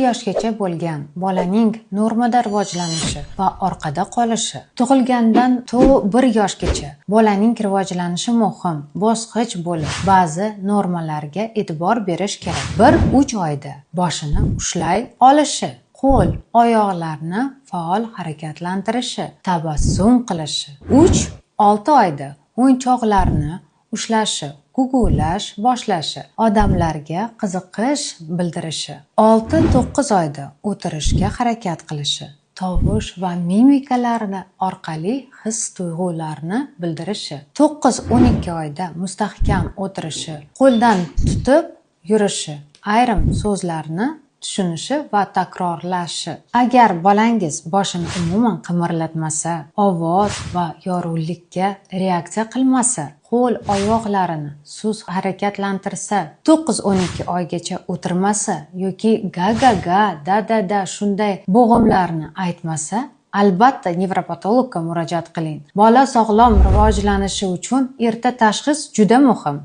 Yoshgacha bo'lgan bolaning normada rivojlanishi va orqada qolishi. Tug'ilgandan to 1 yoshgacha bolaning rivojlanishi muhim bosqich bo'lib, ba'zi normalarga e'tibor berish kerak. 1-3 oyda boshini ushlay olishi, qo'l, oyoqlarni faol harakatlantirishi, tabassum qilishi. 3-6 oyda o'yinchoqlarni ushlashi, gugulash boshlashi, odamlarga qiziqish bildirishi. 6-9 oyda o'tirishga harakat qilishi, tovush va mimikalarni orqali his-tuyg'ularni bildirishi. 9-12 oyda mustahkam o'tirishi, qo'ldan tutib yurishi, ayrim so'zlarni tushunishi va takrorlashi. Agar bolangiz boshini umuman qimirlatmasa, ovoz va yorug'likka reaksiya qilmasa, qo'l oyoqlarini sust harakatlantirsa, 9-12 oygacha o'tirmasa yoki ga da shunday bo'g'imlarni aytmasa, albatta nevropatologga murojaat qiling. Bola sog'lom rivojlanishi uchun erta tashxis juda muhim.